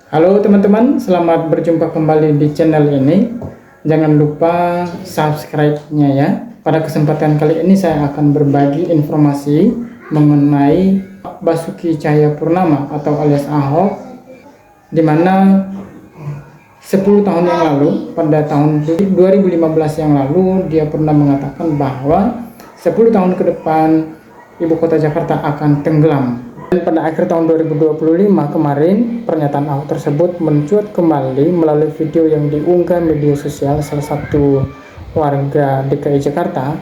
Halo teman-teman, selamat berjumpa kembali di channel ini. Jangan lupa subscribe-nya ya. Pada kesempatan kali ini saya akan berbagi informasi mengenai Basuki Cahayapurnama atau alias Ahok, di mana 10 tahun yang lalu, pada tahun 2015 yang lalu, dia pernah mengatakan bahwa 10 tahun ke depan ibu kota Jakarta akan tenggelam. Dan pada akhir tahun 2025 kemarin, pernyataan Ahok tersebut mencuat kembali melalui video yang diunggah media sosial salah satu warga DKI Jakarta.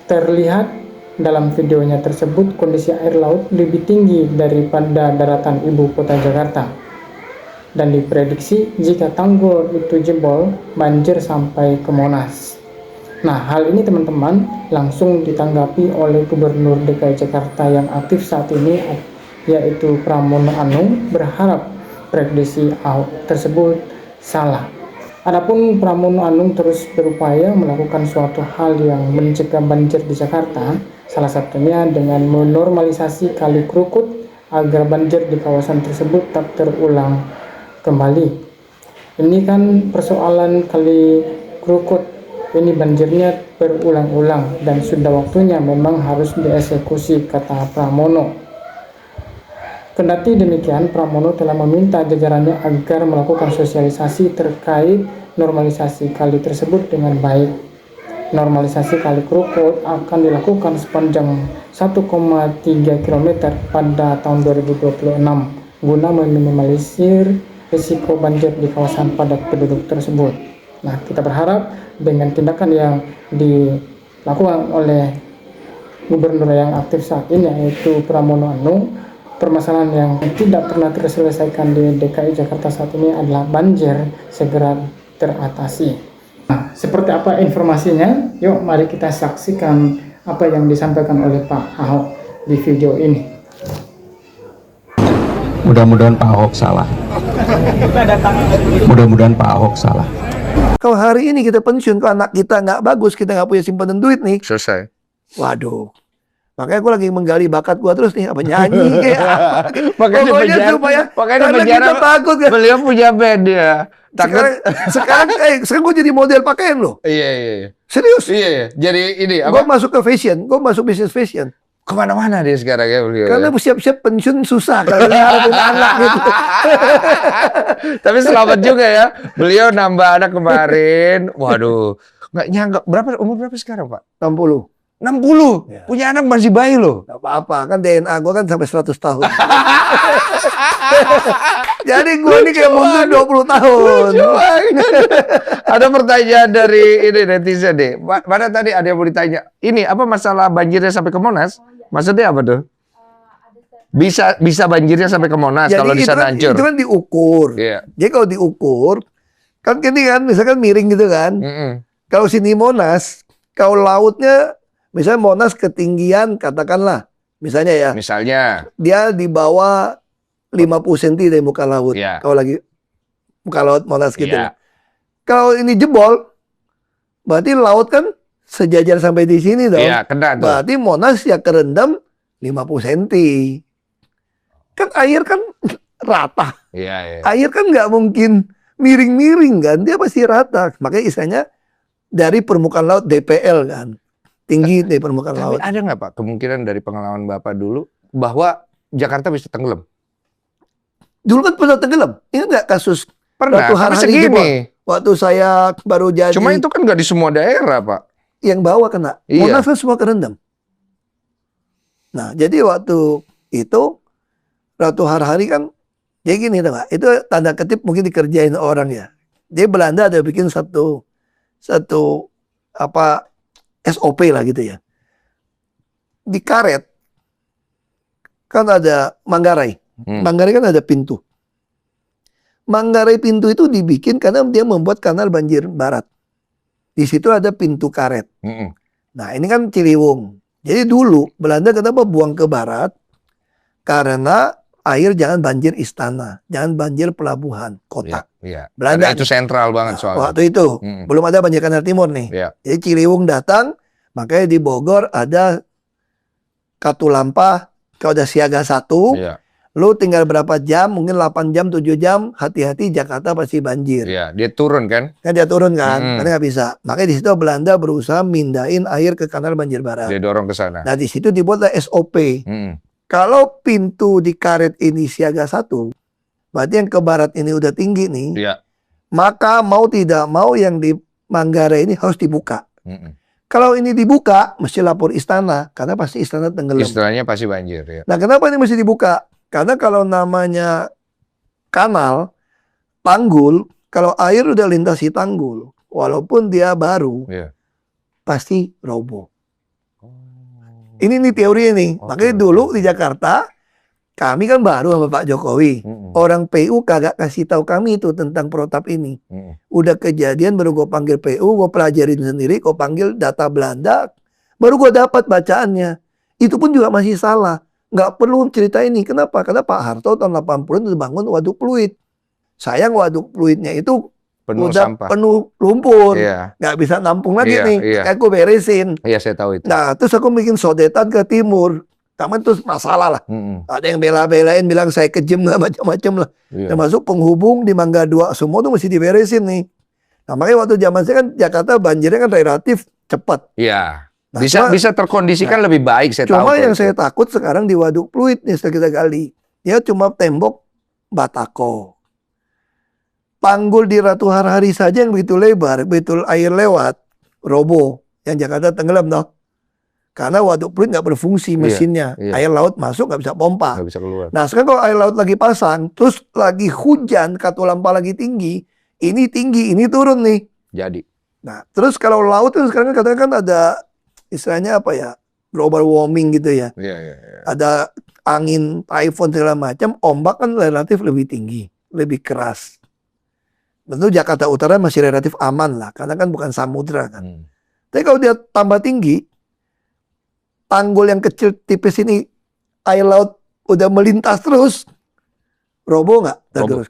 Terlihat dalam videonya tersebut kondisi air laut lebih tinggi daripada daratan ibu kota Jakarta. Dan diprediksi jika tanggul itu jebol, banjir sampai ke Monas. Nah, hal ini teman-teman langsung ditanggapi oleh Gubernur DKI Jakarta yang aktif saat ini, yaitu Pramono Anung, berharap prediksi Ahok tersebut salah. Adapun Pramono Anung terus berupaya melakukan suatu hal yang mencegah banjir di Jakarta, salah satunya dengan menormalisasi Kali Krukut agar banjir di kawasan tersebut tak terulang kembali. Ini kan persoalan Kali Krukut. Ini banjirnya berulang-ulang dan sudah waktunya memang harus dieksekusi, kata Pramono. Kendati demikian, Pramono telah meminta jajarannya agar melakukan sosialisasi terkait normalisasi kali tersebut dengan baik. Normalisasi Kali Krukut akan dilakukan sepanjang 1,3 km pada tahun 2026 guna meminimalisir risiko banjir di kawasan padat penduduk tersebut. Nah, kita berharap dengan tindakan yang dilakukan oleh gubernur yang aktif saat ini, yaitu Pramono Anung, permasalahan yang tidak pernah terselesaikan di DKI Jakarta saat ini adalah banjir segera teratasi. Nah, seperti apa informasinya? Yuk, mari kita saksikan apa yang disampaikan oleh Pak Ahok di video ini. Mudah-mudahan Pak Ahok salah. Mudah-mudahan Pak Ahok salah. Kalau hari ini kita pensiun, kalau anak kita nggak bagus, kita nggak punya simpanan duit nih, Selesai. waduh. Makanya aku lagi menggali bakat gua terus nih, apa nyanyi kayak apa. Makanya Pokoknya supaya karena kita bagus kan. Beliau punya band ya. Sekarang gue jadi model pakaian loh. Iya. Serius. Iya. Jadi ini Gue apa? masuk ke fashion, gue masuk bisnis fashion. Kemana-mana dia sekarang ya beliau. Karena Ya. siap-siap pensiun susah kalau harapin anak gitu. Tapi selamat juga ya. Beliau nambah anak kemarin. Waduh. Nggak nyangka. Umur berapa sekarang Pak? 60. 60. Ya. Punya anak masih bayi loh. Gak apa-apa, kan DNA gue kan sampai 100 tahun. Jadi gue ini kayak mundur 20 tahun. Ada pertanyaan dari ini netizen deh. Mana tadi ada yang mau ditanya. Ini apa masalah banjirnya sampai ke Monas? Maksudnya apa tuh? Bisa banjirnya sampai ke Monas. Jadi kalau di sana hancur. itu kan diukur. Iya. Jadi kalau diukur, kan gini kan, misalkan miring gitu kan. Kalau sini Monas, kalau lautnya, misalnya Monas ketinggian, katakanlah, misalnya ya, Misalnya. dia di bawah 50 cm dari muka laut. Iya. Kalau lagi muka laut Monas gitu. Iya. Kalau ini jebol, berarti laut kan sejajar sampai di sini dong. Iya, kena tuh. Berarti Monas ya kerendam 50 cm. Kan air kan rata. Iya. Air kan nggak mungkin miring-miring kan, dia pasti rata. Makanya istilahnya dari permukaan laut DPL kan, tinggi dari permukaan laut. Tapi ada nggak Pak kemungkinan dari pengalaman Bapak dulu bahwa Jakarta bisa tenggelam? Dulu kan pernah tenggelam. Ingat nggak kasus Pernah, Ratu tapi Harhari segini. jebol? Waktu saya baru jadi Cuma itu kan nggak di semua daerah Pak. yang bawah kena. Iya. Monas kan semua kerendam. Nah, jadi waktu itu Ratu Harhari kan, jadi gini tuh Pak, itu tanda ketip mungkin dikerjain orang ya. Jadi Belanda ada bikin satu apa SOP lah gitu ya. Di karet kan ada Manggarai. Manggarai kan ada pintu. Manggarai pintu itu dibikin karena dia membuat kanal banjir barat. Di situ ada pintu karet. Nah, ini kan Ciliwung. Jadi dulu Belanda kenapa buang ke barat? Karena air jangan banjir istana, jangan banjir pelabuhan kota. Iya. Belanda Karena itu sentral banget soalnya. waktu itu belum ada banjir kanal timur nih. Iya. Jadi Ciliwung datang, makanya di Bogor ada Katulampa, kalau ada siaga 1, Iya. Lu tinggal berapa jam, mungkin 8 jam, 7 jam, hati-hati Jakarta pasti banjir. Iya, dia turun kan? Kan dia turun kan, Mm-mm. karena nggak bisa. Makanya di situ Belanda berusaha mindahin air ke kanal banjir barat. Dia dorong ke sana. Nah di situ dibuatlah SOP. Mm-mm. Kalau pintu di karet ini siaga 1, berarti yang ke barat ini udah tinggi nih. Iya. Maka mau tidak mau yang di Manggarai ini harus dibuka. Mm-mm. Kalau ini dibuka, mesti lapor istana, karena pasti istana tenggelam. Istilahnya pasti banjir ya. Nah, kenapa ini mesti dibuka? Karena kalau namanya kanal, tanggul, kalau air udah lintasi tanggul, walaupun dia baru, Iya. pasti roboh. Ini nih teori ini. Oke, Makanya oke. dulu di Jakarta, kami kan baru sama Pak Jokowi. Mm-mm. Orang PU kagak kasih tahu kami itu tentang protap ini. Mm-mm. Udah kejadian baru gue panggil PU, gue pelajarin sendiri, gue panggil data Belanda, baru gue dapat bacaannya. Itu pun juga masih salah. Nggak perlu cerita ini. Kenapa? Karena Pak Harto tahun 80 itu bangun waduk fluid. Sayang waduk fluidnya itu Penuh udah sampah. penuh lumpur. Iya. Nggak bisa nampung lagi Iya, nih. iya. Kayak gue beresin. Iya, saya tahu itu. Nah, terus aku bikin sodetan ke timur. Taman terus masalah lah. Mm-mm. Ada yang bela-belain bilang saya kejem lah macam-macam lah. Iya. Termasuk penghubung di Mangga 2 semua tuh mesti diberesin nih. Nah, makanya waktu zaman saya kan Jakarta banjirnya kan relatif cepat. Iya. Nah, Bisa terkondisikan lebih baik, saya tahu. cuma kok yang itu. saya takut sekarang di waduk fluid nih setelah kita gali. Dia cuma tembok batako. Panggul di Ratu Harhari saja yang begitu lebar, begitu air lewat, roboh. Yang Jakarta tenggelam toh. Karena waduk fluid nggak berfungsi mesinnya. iya. Air laut masuk nggak bisa pompa. Nggak bisa keluar. Nah sekarang kalau air laut lagi pasang, terus lagi hujan, katulampa lagi tinggi, ini turun nih. Jadi. Nah terus kalau laut itu sekarang katanya kan ada istilahnya apa ya, global warming gitu ya. Iya, iya, iya. Ada angin, typhoon segala macam, ombak kan relatif lebih tinggi, lebih keras. Tentu Jakarta Utara masih relatif aman lah, karena kan bukan samudra kan. Hmm. Tapi kalau dia tambah tinggi, tanggul yang kecil tipis ini, air laut udah melintas terus, roboh nggak? Roboh. Terus.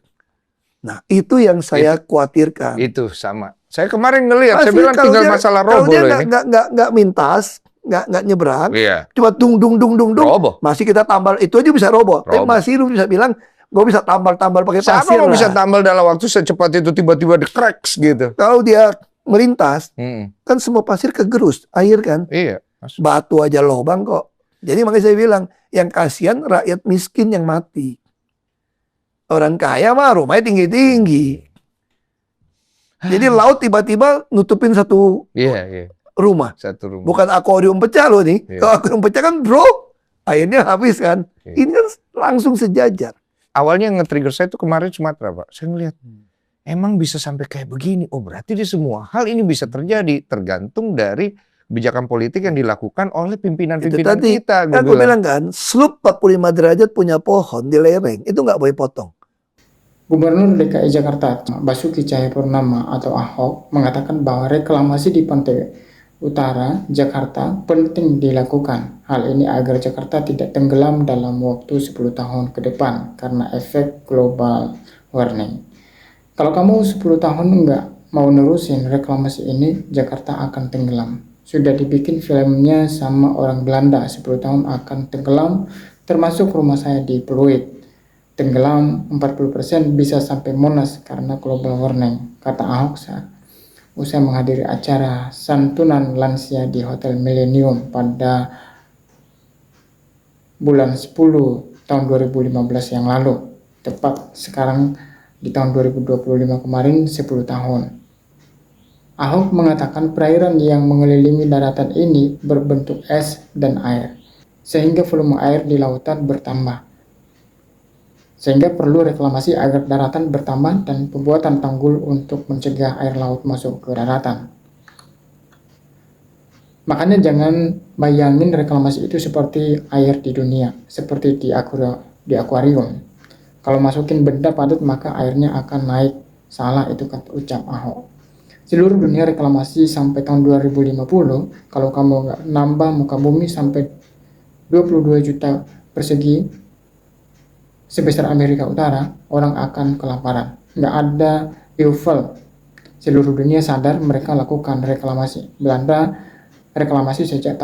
Nah itu yang saya khawatirkan. Itu sama. Saya kemarin ngelihat, saya Pasti bilang kalau tinggal dia- masalah Kalau roboh dia loh ini. nggak mintas, nggak nyebrang, Iya. cuma dung dung dung dung dung, Roboh. masih kita tambal itu aja bisa roboh. Tapi Roboh. masih lu bisa bilang, gue bisa tambal pakai Siapa pasir mau lah. bisa tambal dalam waktu secepat itu tiba-tiba di cracks gitu. Kalau dia melintas, Hmm. kan semua pasir kegerus, air kan, Iya. batu aja lobang kok. Jadi makanya saya bilang, yang kasihan rakyat miskin yang mati. Orang kaya mah rumahnya tinggi-tinggi. Jadi laut tiba-tiba nutupin satu Iya, iya. rumah. Satu rumah. Bukan akuarium pecah loh nih. Iya. Kalau akuarium pecah kan bro, airnya habis kan. Iya. Ini kan langsung sejajar. Awalnya yang nge-trigger saya itu kemarin Sumatera, Pak. Saya ngeliat, emang bisa sampai kayak begini. Oh, berarti di semua hal ini bisa terjadi. Tergantung dari kebijakan politik yang dilakukan oleh Itu pimpinan-pimpinan tadi, kita. kan gue bilang kan, slope 45 derajat punya pohon di lereng, itu nggak boleh potong. Gubernur DKI Jakarta Basuki Cahayapurnama atau Ahok mengatakan bahwa reklamasi di pantai utara Jakarta penting dilakukan. Hal ini agar Jakarta tidak tenggelam dalam waktu 10 tahun ke depan karena efek global warming. Kalau kamu 10 tahun nggak mau nerusin reklamasi ini, Jakarta akan tenggelam. Sudah dibikin filmnya sama orang Belanda, 10 tahun akan tenggelam, termasuk rumah saya di Pluit. Tenggelam 40% bisa sampai Monas karena global warming, kata Ahok saat usai menghadiri acara santunan lansia di Hotel Millennium pada bulan 10 tahun 2015 yang lalu. Tepat sekarang di tahun 2025 kemarin 10 tahun. Ahok mengatakan perairan yang mengelilingi daratan ini berbentuk es dan air, sehingga volume air di lautan bertambah. Sehingga perlu reklamasi agar daratan bertambah dan pembuatan tanggul untuk mencegah air laut masuk ke daratan. Makanya jangan bayangin reklamasi itu seperti air di dunia, seperti di akuarium. Kalau masukin benda padat maka airnya akan naik. Salah itu kata ucap Ahok. Seluruh dunia reklamasi sampai tahun 2050, kalau kamu nggak nambah muka bumi sampai 22 juta persegi sebesar Amerika Utara, orang akan kelaparan. Nggak ada fuel. Seluruh dunia sadar mereka lakukan reklamasi. Belanda reklamasi sejak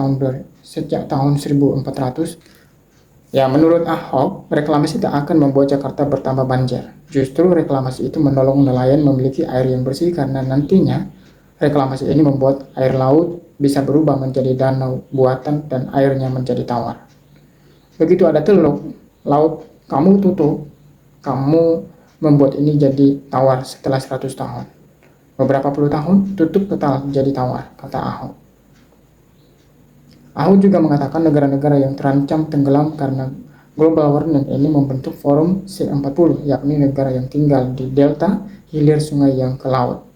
tahun 1400 Ya, menurut Ahok, reklamasi tak akan membuat Jakarta bertambah banjir. Justru reklamasi itu menolong nelayan memiliki air yang bersih karena nantinya reklamasi ini membuat air laut bisa berubah menjadi danau buatan dan airnya menjadi tawar. Begitu ada teluk, laut kamu tutup, kamu membuat ini jadi tawar setelah 100 tahun. Beberapa puluh tahun, tutup total jadi tawar, kata Ahok. Ahok juga mengatakan negara-negara yang terancam tenggelam karena global warming ini membentuk forum C40, yakni negara yang tinggal di delta hilir sungai yang ke laut.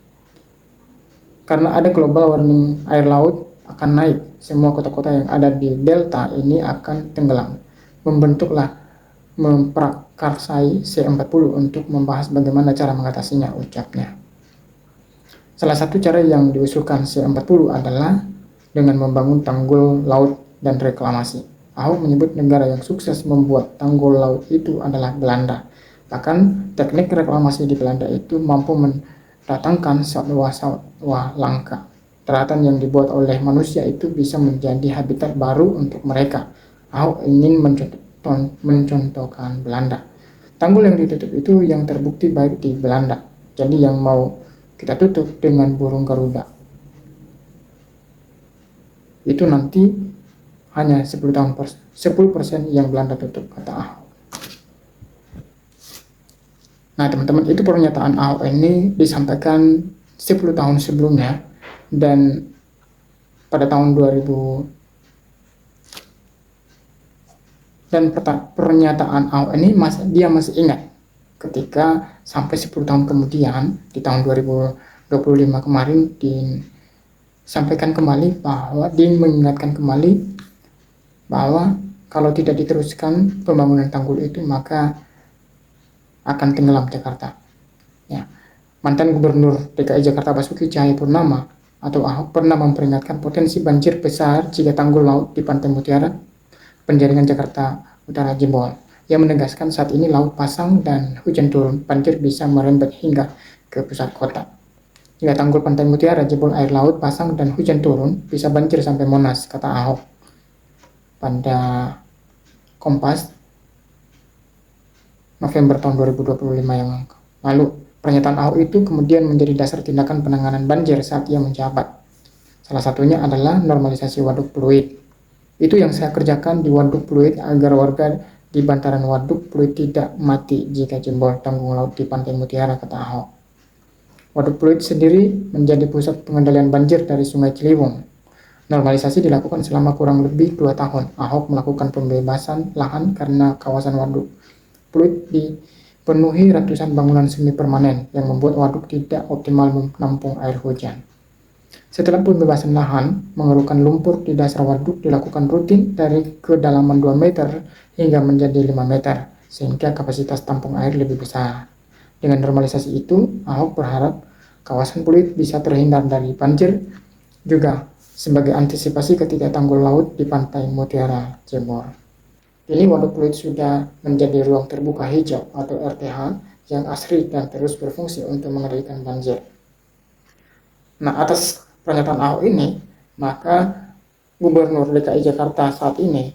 Karena ada global warming, air laut akan naik. Semua kota-kota yang ada di delta ini akan tenggelam. Membentuklah memprakarsai C40 untuk membahas bagaimana cara mengatasinya, ucapnya. Salah satu cara yang diusulkan C40 adalah dengan membangun tanggul laut dan reklamasi. Ahok menyebut negara yang sukses membuat tanggul laut itu adalah Belanda. Bahkan teknik reklamasi di Belanda itu mampu mendatangkan satwa langka. Daratan yang dibuat oleh manusia itu bisa menjadi habitat baru untuk mereka. Ahok ingin mencontohkan Belanda. Tanggul yang ditutup itu yang terbukti baik di Belanda. Jadi yang mau kita tutup dengan burung Garuda itu nanti hanya 10% yang Belanda tutup, kata Ahok. Nah teman-teman, itu pernyataan Ahok ini disampaikan 10 tahun sebelumnya, dan pada tahun 2000 dan pernyataan Ahok ini dia masih ingat ketika sampai 10 tahun kemudian di tahun 2025 kemarin disampaikan kembali bahwa dia mengingatkan kembali bahwa kalau tidak diteruskan pembangunan tanggul itu maka akan tenggelam Jakarta. Ya. Mantan Gubernur DKI Jakarta Basuki Cahayapurnama atau Ahok pernah memperingatkan potensi banjir besar jika tanggul laut di Pantai Mutiara, penjaringan Jakarta Utara jebol. Ia menegaskan saat ini laut pasang dan hujan turun, banjir bisa merembet hingga ke pusat kota. Jika tanggul Pantai Mutiara jebol, air laut pasang dan hujan turun, bisa banjir sampai Monas, kata Ahok pada Kompas November tahun 2025 yang lalu. Pernyataan Ahok itu kemudian menjadi dasar tindakan penanganan banjir saat ia menjabat. Salah satunya adalah normalisasi waduk Pluit. Itu yang saya kerjakan di waduk Pluit agar warga di bantaran waduk Pluit tidak mati jika jebol tanggul laut di Pantai Mutiara, kata Ahok. Waduk Pluit sendiri menjadi pusat pengendalian banjir dari Sungai Ciliwung. Normalisasi dilakukan selama kurang lebih 2 tahun. Ahok melakukan pembebasan lahan karena kawasan waduk Pluit dipenuhi ratusan bangunan semi permanen yang membuat waduk tidak optimal menampung air hujan. Setelah pembebasan lahan, mengerukkan lumpur di dasar waduk dilakukan rutin dari kedalaman 2 meter hingga menjadi 5 meter, sehingga kapasitas tampung air lebih besar. Dengan normalisasi itu, Ahok berharap kawasan Pluit bisa terhindar dari banjir, juga sebagai antisipasi ketika tanggul laut di Pantai Mutiara jebol. Kini waduk Pluit sudah menjadi ruang terbuka hijau atau RTH yang asri dan terus berfungsi untuk mengendalikan banjir. Nah, atas pernyataan Ahok ini, maka Gubernur DKI Jakarta saat ini,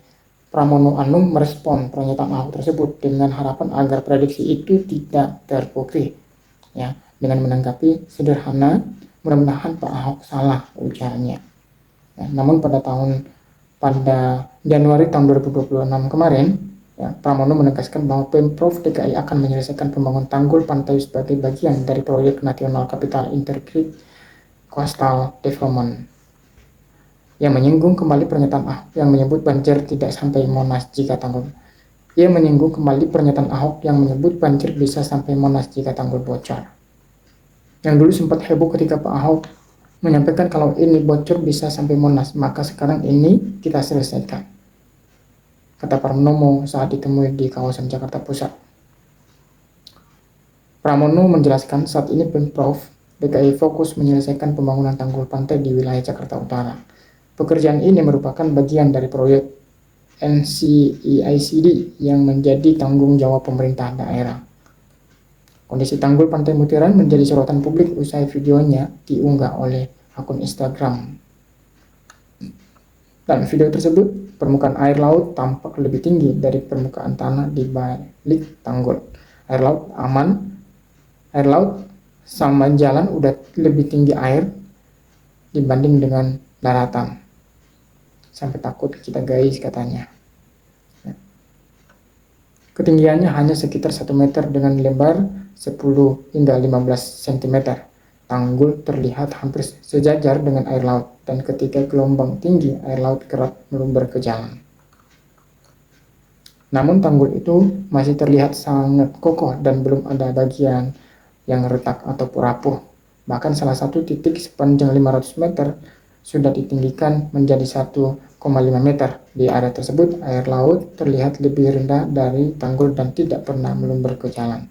Pramono Anung, merespon pernyataan Ahok tersebut dengan harapan agar prediksi itu tidak terbukti. Ya, dengan menanggapi sederhana, mudah-mudahan Pak Ahok salah ujarnya. Ya, namun pada Januari tahun 2026 kemarin, ya, Pramono menegaskan bahwa Pemprov DKI akan menyelesaikan pembangunan tanggul pantai sebagai bagian dari proyek National Capital Integrated Coastal Development. Yang menyinggung kembali pernyataan Ahok yang menyebut banjir tidak sampai Monas jika tanggul. Ia menyinggung kembali pernyataan Ahok yang menyebut banjir bisa sampai Monas jika tanggul bocor. Yang dulu sempat heboh ketika Pak Ahok menyampaikan kalau ini bocor bisa sampai Monas, maka sekarang ini kita selesaikan, kata Pramono saat ditemui di kawasan Jakarta Pusat. Pramono menjelaskan saat ini Pemprov DKI fokus menyelesaikan pembangunan tanggul pantai di wilayah Jakarta Utara. Pekerjaan ini merupakan bagian dari proyek NCEICD yang menjadi tanggung jawab pemerintah daerah. Kondisi tanggul Pantai Mutiara menjadi sorotan publik usai videonya diunggah oleh akun Instagram. Dan video tersebut permukaan air laut tampak lebih tinggi dari permukaan tanah di balik tanggul. Air laut aman, air laut sama jalan udah lebih tinggi air dibanding dengan daratan. Sampai takut kita guys katanya. Ketinggiannya hanya sekitar 1 meter dengan lebar 10 hingga 15 cm. Tanggul terlihat hampir sejajar dengan air laut, dan ketika gelombang tinggi, air laut kerap melumber ke jalan. Namun tanggul itu masih terlihat sangat kokoh dan belum ada bagian yang retak atau rapuh. Bahkan salah satu titik sepanjang 500 meter sudah ditinggikan menjadi 1,5 meter. Di area tersebut, air laut terlihat lebih rendah dari tanggul dan tidak pernah melumber ke jalan.